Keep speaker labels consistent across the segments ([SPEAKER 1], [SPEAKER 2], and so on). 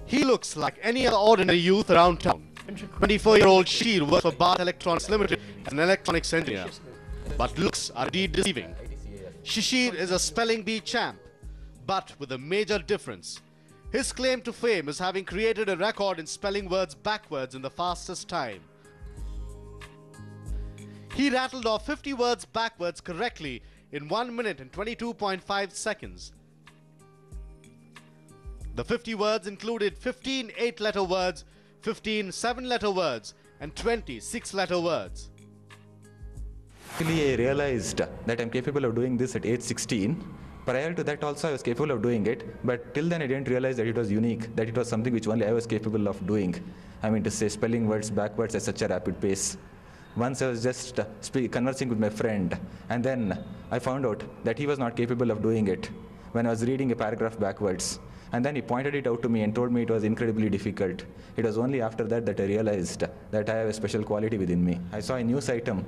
[SPEAKER 1] He looks like any other ordinary youth around town. 24-year-old Shishir works for Bharat Electronics Limited as an electronics engineer. But looks are indeed deceiving. Shishir is a spelling bee champ, but with a major difference. His claim to fame is having created a record in spelling words backwards in the fastest time. He rattled off 50 words backwards correctly in 1 minute and 22.5 seconds. The 50 words included 15 8-letter words, 15 7-letter words, and 20 6-letter words.
[SPEAKER 2] Actually, I realized that I'm capable of doing this at age 16. Prior to that also I was capable of doing it, but till then I didn't realize that it was unique, that it was something which only I was capable of doing. I mean to say, spelling words backwards at such a rapid pace. Once I was just conversing with my friend, and then I found out that he was not capable of doing it when I was reading a paragraph backwards. And then he pointed it out to me and told me it was incredibly difficult. It was only after that that I realized that I have a special quality within me. I saw a news item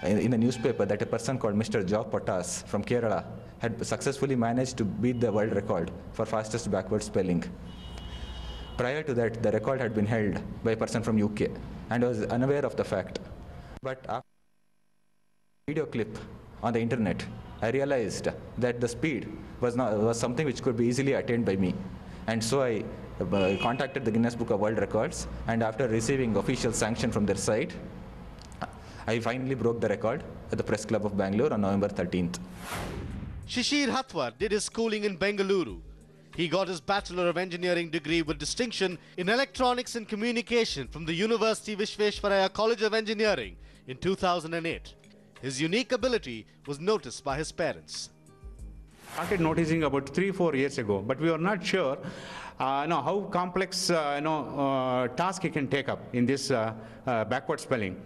[SPEAKER 2] in the newspaper that a person called Mr. Job Pottas from Kerala had successfully managed to beat the world record for fastest backward spelling. Prior to that, the record had been held by a person from UK, and I was unaware of the fact. But after the video clip on the internet, I realized that the speed was something which could be easily attained by me. And so I contacted the Guinness Book of World Records, and after receiving official sanction from their site, I finally broke the record at the Press Club of Bangalore on November 13th.
[SPEAKER 1] Shishir Hathwar did his schooling in Bengaluru. He got his Bachelor of Engineering degree with distinction in Electronics and Communication from the University Visvesvaraya College of Engineering in 2008. His unique ability was noticed by his parents.
[SPEAKER 3] Started noticing about 3-4 years ago, but we were not sure how complex task he can take up in this backward spelling.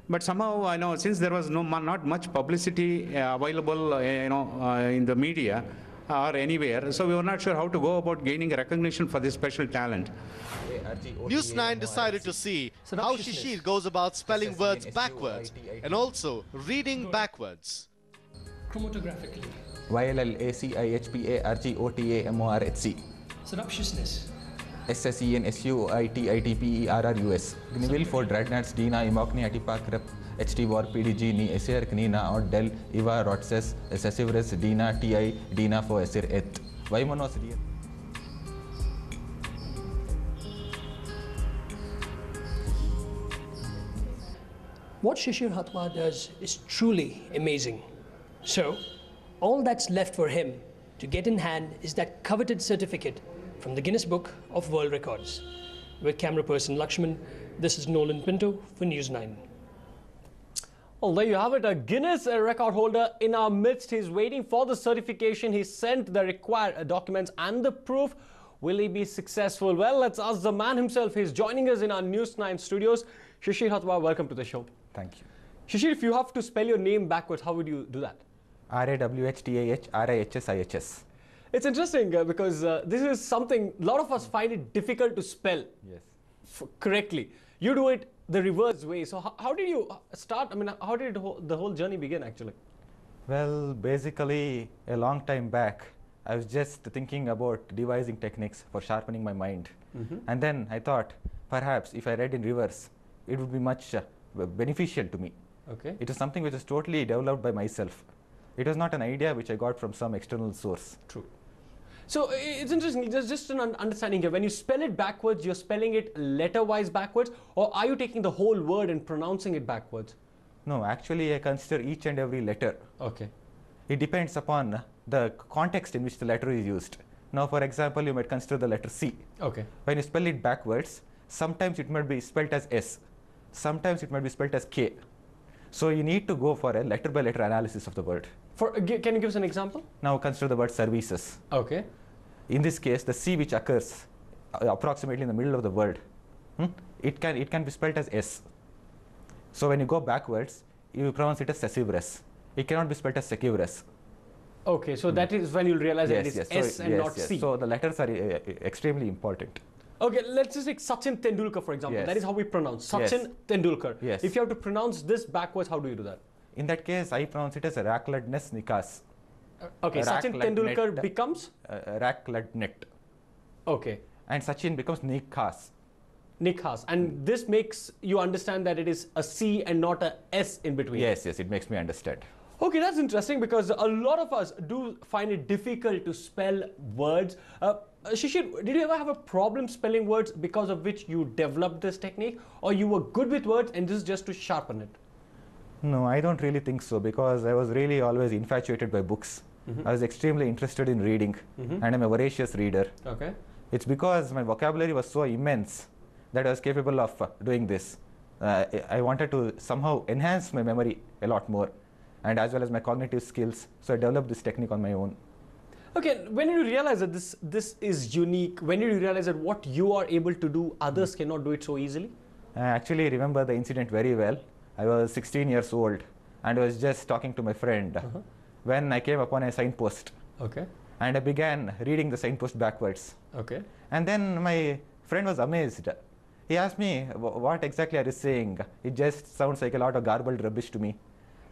[SPEAKER 3] But somehow, since there was not much publicity available, in the media or anywhere, so we were not sure how to go about gaining recognition for this special talent.
[SPEAKER 1] News 9 decided to see how Shishir goes about spelling words backwards and also reading backwards.
[SPEAKER 4] Chromatographically.
[SPEAKER 2] YLLACIHPARGOTAMORHC.
[SPEAKER 4] Synopsiousness.
[SPEAKER 2] SSENSUITITPERRUS. Gnivil for Dreadnoughts Dina Imokni Atipakrep HT War PDG Ni Esir Knina or Del Iva Rotses Sessivres Dina TI Dina for Esir Et. Vaimonos Dia.
[SPEAKER 4] What Shishir Hathwar does is truly amazing. So, all that's left for him to get in hand is that coveted certificate from the Guinness Book of World Records. With camera person Lakshman, this is Nolan Pinto for News 9.
[SPEAKER 5] Well, there you have it, a Guinness record holder in our midst. He's waiting for the certification. He sent the required documents and the proof. Will he be successful? Well, let's ask the man himself. He's joining us in our News 9 studios. Shishir Hathwar, welcome to the show.
[SPEAKER 2] Thank you.
[SPEAKER 5] Shishir, if you have to spell your name backwards, how would you do that?
[SPEAKER 2] RAWHTAHRIHSIHS.
[SPEAKER 5] It's interesting because this is something a lot of us find it difficult to spell correctly. You do it the reverse way. So how did you start? I mean, how did the whole journey begin actually?
[SPEAKER 2] Well, basically, a long time back, I was just thinking about devising techniques for sharpening my mind. And then I thought, perhaps if I read in reverse, it would be much beneficial to me.
[SPEAKER 5] Okay.
[SPEAKER 2] It is something which is totally developed by myself. It was not an idea which I got from some external source.
[SPEAKER 5] True. So it's interesting, just an understanding here. When you spell it backwards, you're spelling it letter-wise backwards, or are you taking the whole word and pronouncing it backwards?
[SPEAKER 2] No, actually I consider each and every letter.
[SPEAKER 5] Okay.
[SPEAKER 2] It depends upon the context in which the letter is used. Now, for example, you might consider the letter C.
[SPEAKER 5] Okay.
[SPEAKER 2] When you spell it backwards, sometimes it might be spelled as S, sometimes it might be spelled as K. So you need to go for a letter-by-letter analysis of the word.
[SPEAKER 5] Can you give us an example?
[SPEAKER 2] Now consider the word services.
[SPEAKER 5] Okay.
[SPEAKER 2] In this case, the C which occurs approximately in the middle of the word, it can be spelled as S. So when you go backwards, you pronounce it as sessivres. It cannot be spelled as secivres.
[SPEAKER 5] Okay, so that is when you'll realize that it is S and not C.
[SPEAKER 2] So the letters are extremely important.
[SPEAKER 5] Okay, let's just take Sachin Tendulkar for example. That is how we pronounce Sachin Tendulkar.
[SPEAKER 2] Yes.
[SPEAKER 5] If you have to pronounce this backwards, how do you do that?
[SPEAKER 2] In that case, I pronounce it as Rakladnes Nikas.
[SPEAKER 5] Okay, Sachin Tendulkar becomes?
[SPEAKER 2] Rakladnet.
[SPEAKER 5] Okay.
[SPEAKER 2] and Sachin becomes Nikhas.
[SPEAKER 5] Nikhas. And this makes you understand that it is a C and not a S in between.
[SPEAKER 2] Yes, yes, it makes me understand.
[SPEAKER 5] Okay, that's interesting because a lot of us do find it difficult to spell words. Shishir, did you ever have a problem spelling words because of which you developed this technique, or you were good with words and this is just to sharpen it?
[SPEAKER 2] No, I don't really think so, because I was really always infatuated by books. I was extremely interested in reading, and I'm a voracious reader.
[SPEAKER 5] Okay.
[SPEAKER 2] It's because my vocabulary was so immense that I was capable of doing this. I wanted to somehow enhance my memory a lot more, and as well as my cognitive skills. So I developed this technique on my own.
[SPEAKER 5] Okay, when did you realize that this is unique? When did you realize that what you are able to do, others cannot do it so easily?
[SPEAKER 2] I actually remember the incident very well. I was 16 years old, and I was just talking to my friend when I came upon a signpost.
[SPEAKER 5] Okay.
[SPEAKER 2] And I began reading the signpost backwards.
[SPEAKER 5] Okay.
[SPEAKER 2] And then my friend was amazed. He asked me, what exactly are you saying? It just sounds like a lot of garbled rubbish to me.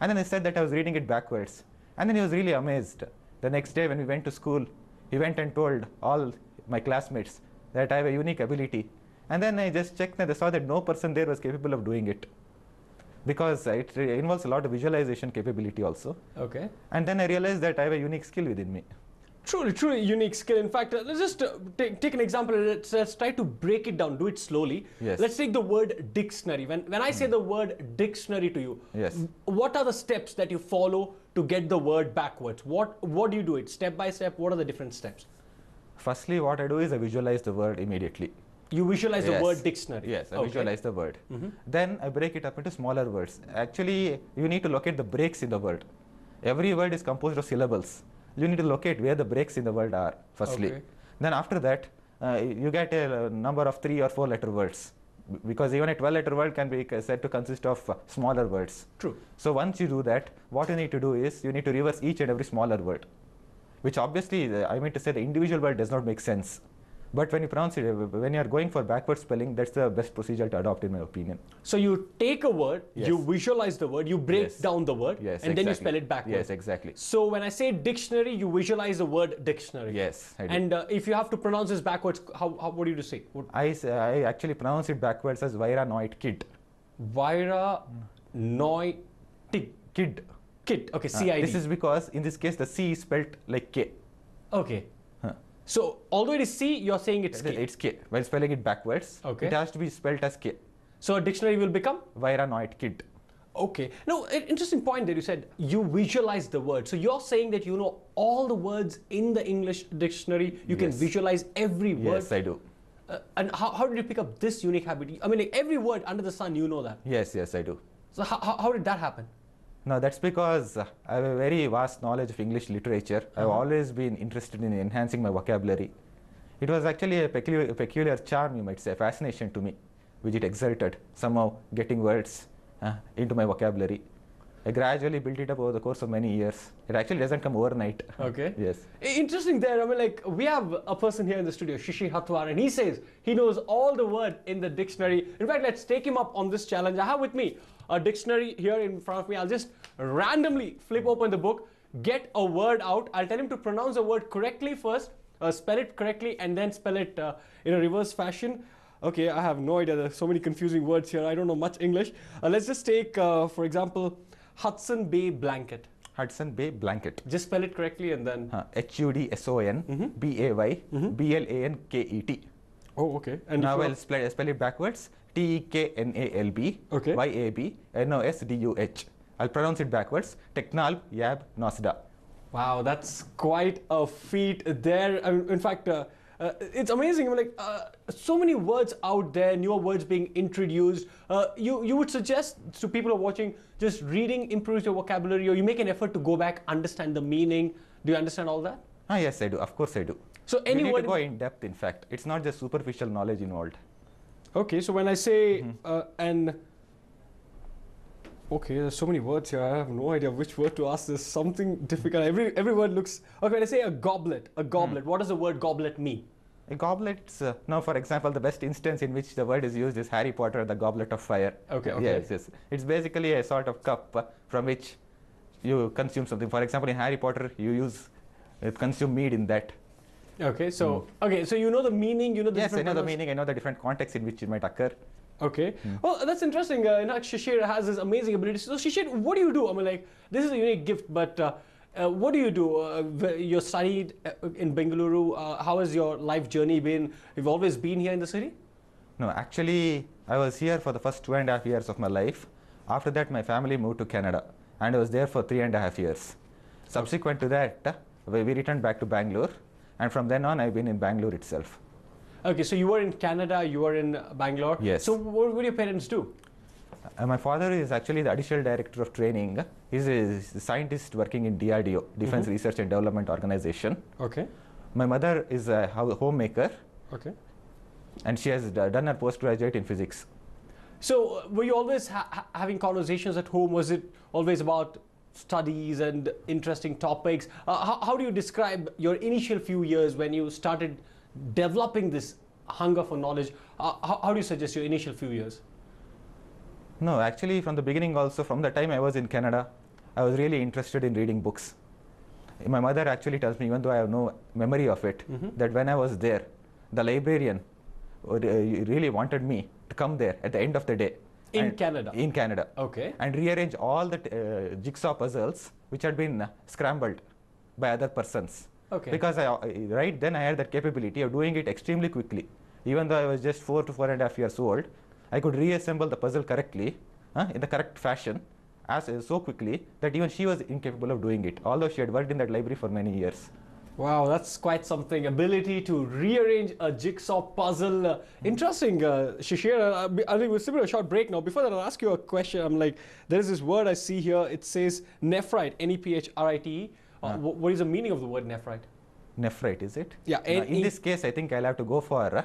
[SPEAKER 2] And then I said that I was reading it backwards. And then he was really amazed. The next day when we went to school, he went and told all my classmates that I have a unique ability. And then I just checked and I saw that no person there was capable of doing it, because it involves a lot of visualization capability also.
[SPEAKER 5] Okay.
[SPEAKER 2] And then I realized that I have a unique skill within me.
[SPEAKER 5] Truly, truly unique skill. In fact, let's just take an example. Let's try to break it down, do it slowly.
[SPEAKER 2] Yes.
[SPEAKER 5] Let's take the word dictionary. When I say the word dictionary to you,
[SPEAKER 2] Yes.
[SPEAKER 5] what are the steps that you follow to get the word backwards? What do you do it step by step? What are the different steps?
[SPEAKER 2] Firstly, what I do is I visualize the word immediately.
[SPEAKER 5] You visualize the
[SPEAKER 2] Yes.
[SPEAKER 5] word dictionary.
[SPEAKER 2] Yes, I
[SPEAKER 5] Okay.
[SPEAKER 2] visualize the word. Then I break it up into smaller words. Actually, you need to locate the breaks in the word. Every word is composed of syllables. You need to locate where the breaks in the word are, firstly.
[SPEAKER 5] Okay.
[SPEAKER 2] Then after that, you get a number of 3 or 4 letter words, because even a 12-letter word can be said to consist of smaller words.
[SPEAKER 5] True.
[SPEAKER 2] So once you do that, what you need to do is you need to reverse each and every smaller word, which obviously, I mean to say, the individual word does not make sense. But when you pronounce it, when you are going for backward spelling, that's the best procedure to adopt, in my opinion.
[SPEAKER 5] So you take a word,
[SPEAKER 2] Yes.
[SPEAKER 5] you visualize the word, you break
[SPEAKER 2] Yes.
[SPEAKER 5] down the word,
[SPEAKER 2] Yes,
[SPEAKER 5] and then you
[SPEAKER 2] exactly.
[SPEAKER 5] spell it backwards.
[SPEAKER 2] Yes, exactly.
[SPEAKER 5] So when I say dictionary, you visualize the word dictionary.
[SPEAKER 2] Yes, I do.
[SPEAKER 5] And if you have to pronounce this backwards, what do you say?
[SPEAKER 2] I actually pronounce it backwards as Vaira Noit Kid.
[SPEAKER 5] Vaira Noi Tig.
[SPEAKER 2] Kid.
[SPEAKER 5] Kid. Okay, C-I-D.
[SPEAKER 2] This is because in this case the C is spelled like K.
[SPEAKER 5] Okay. So although it is C, you're saying it's K.
[SPEAKER 2] It's K. While spelling it backwards,
[SPEAKER 5] Okay.
[SPEAKER 2] it has to be spelled as K.
[SPEAKER 5] So a dictionary will become?
[SPEAKER 2] Vaira Noit Kid.
[SPEAKER 5] Okay. Now, an interesting point that you said, you visualize the word. So you're saying that you know all the words in the English dictionary, you can
[SPEAKER 2] Yes.
[SPEAKER 5] visualize every word.
[SPEAKER 2] Yes, I do.
[SPEAKER 5] And how did you pick up this unique habit? I mean, like every word under the sun, you know that.
[SPEAKER 2] Yes, yes, I do.
[SPEAKER 5] So how did that happen?
[SPEAKER 2] No, that's because I have a very vast knowledge of English literature. I've always been interested in enhancing my vocabulary. It was actually a peculiar charm, you might say, fascination to me, which it exerted, somehow getting words into my vocabulary. I gradually built it up over the course of many years. It actually doesn't come overnight.
[SPEAKER 5] Okay.
[SPEAKER 2] Yes.
[SPEAKER 5] Interesting there. I mean, like, we have a person here in the studio, Shishir Hathwar, and he says he knows all the words in the dictionary. In fact, let's take him up on this challenge. I have with me a dictionary here in front of me. I'll just randomly flip open the book, get a word out. I'll tell him to pronounce the word correctly first, spell it correctly, and then spell it in a reverse fashion. Okay, I have no idea. There's so many confusing words here. I don't know much English. Let's just take, for example, Hudson Bay Blanket.
[SPEAKER 2] Hudson Bay Blanket.
[SPEAKER 5] Just spell it correctly and then...
[SPEAKER 2] Hudson Bay Blanket.
[SPEAKER 5] Oh, okay. And
[SPEAKER 2] Now I'll spell it backwards. Teknalb
[SPEAKER 5] Okay.
[SPEAKER 2] Yabnosduh. I'll pronounce it backwards. Teknalb Yab Nosda.
[SPEAKER 5] Wow, that's quite a feat there. I mean, in fact, it's amazing. I mean, like, so many words out there, newer words being introduced. You would suggest to people who are watching, just reading improves your vocabulary, or you make an effort to go back, understand the meaning. Do you understand all that?
[SPEAKER 2] Yes, I do. Of course, I do.
[SPEAKER 5] So any
[SPEAKER 2] you need
[SPEAKER 5] word
[SPEAKER 2] to go in depth. In fact, it's not just superficial knowledge involved.
[SPEAKER 5] Okay, so when I say okay, there's so many words here. I have no idea which word to ask. There's something difficult. Every word looks. Okay, when I say a goblet, what does the word goblet mean?
[SPEAKER 2] A goblet. Now, for example, the best instance in which the word is used is Harry Potter, the Goblet of Fire.
[SPEAKER 5] Okay.
[SPEAKER 2] Yes, yes. It's basically a sort of cup from which you consume something. For example, in Harry Potter, you consume mead in that.
[SPEAKER 5] Okay, so you know the meaning, you know the
[SPEAKER 2] Yes, I
[SPEAKER 5] different
[SPEAKER 2] know the
[SPEAKER 5] pronouns-
[SPEAKER 2] meaning, I know the different contexts in which it might occur.
[SPEAKER 5] Okay. Well, that's interesting. Shishir has this amazing ability. So, Shishir, what do you do? I mean, like, this is a unique gift, but what do you do? You studied in Bengaluru. How has your life journey been? You've always been here in the city?
[SPEAKER 2] No, actually, I was here for the first 2.5 years of my life. After that, my family moved to Canada, and I was there for 3.5 years. Subsequent to that, we returned back to Bangalore, and from then on, I've been in Bangalore itself.
[SPEAKER 5] Okay, so you were in Canada, you were in Bangalore.
[SPEAKER 2] Yes.
[SPEAKER 5] So what do your parents do?
[SPEAKER 2] My father is actually the additional director of training. He's a scientist working in DRDO, Defense Research and Development Organization.
[SPEAKER 5] Okay.
[SPEAKER 2] My mother is a homemaker,
[SPEAKER 5] Okay.
[SPEAKER 2] and she has done her postgraduate in physics.
[SPEAKER 5] So were you always having conversations at home? Was it always about studies and interesting topics? How do you describe your initial few years when you started developing this hunger for knowledge? How do you suggest your initial few years?
[SPEAKER 2] No, actually from the beginning also, from the time I was in Canada, I was really interested in reading books. My mother actually tells me, even though I have no memory of it, that when I was there, the librarian really wanted me to come there at the end of the day.
[SPEAKER 5] In Canada?
[SPEAKER 2] In Canada.
[SPEAKER 5] Okay.
[SPEAKER 2] And rearrange all the jigsaw puzzles which had been scrambled by other persons.
[SPEAKER 5] Okay.
[SPEAKER 2] Because right then I had that capability of doing it extremely quickly. Even though I was just 4 to 4.5 years old, I could reassemble the puzzle correctly, in the correct fashion, so quickly that even she was incapable of doing it, although she had worked in that library for many years.
[SPEAKER 5] Wow, that's quite something. Ability to rearrange a jigsaw puzzle. Interesting, Shishir. I think we'll simply a short break now. Before that, I'll ask you a question. I'm like, there is this word I see here. It says nephrite, Nephrite. What is the meaning of the word nephrite?
[SPEAKER 2] Nephrite, is it?
[SPEAKER 5] Yeah.
[SPEAKER 2] Now, in this case, I think I'll have to go for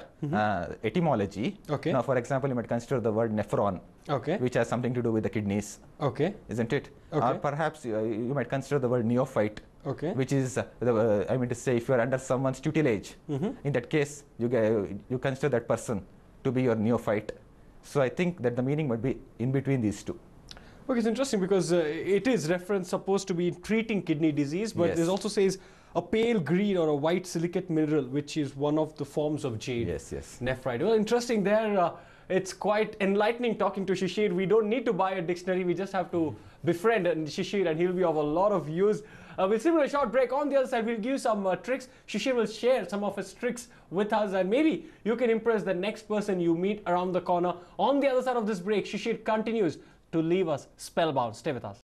[SPEAKER 2] etymology.
[SPEAKER 5] Okay.
[SPEAKER 2] Now, for example, you might consider the word nephron,
[SPEAKER 5] Okay.
[SPEAKER 2] which has something to do with the kidneys,
[SPEAKER 5] Okay.
[SPEAKER 2] isn't it?
[SPEAKER 5] Okay.
[SPEAKER 2] Or perhaps you might consider the word neophyte,
[SPEAKER 5] Okay.
[SPEAKER 2] which is, I mean to say, if you're under someone's tutelage, in that case, you consider that person to be your neophyte. So I think that the meaning might be in between these two.
[SPEAKER 5] Okay, it's interesting because it is reference supposed to be treating kidney disease, but
[SPEAKER 2] Yes.
[SPEAKER 5] it also says a pale green or a white silicate mineral, which is one of the forms of jade.
[SPEAKER 2] Yes, yes.
[SPEAKER 5] Nephrite. Well, interesting there. It's quite enlightening talking to Shishir. We don't need to buy a dictionary. We just have to befriend Shishir and he'll be of a lot of use. We'll see a short break. On the other side, we'll give you some tricks. Shishir will share some of his tricks with us and maybe you can impress the next person you meet around the corner. On the other side of this break, Shishir continues to leave us spellbound. Stay with us.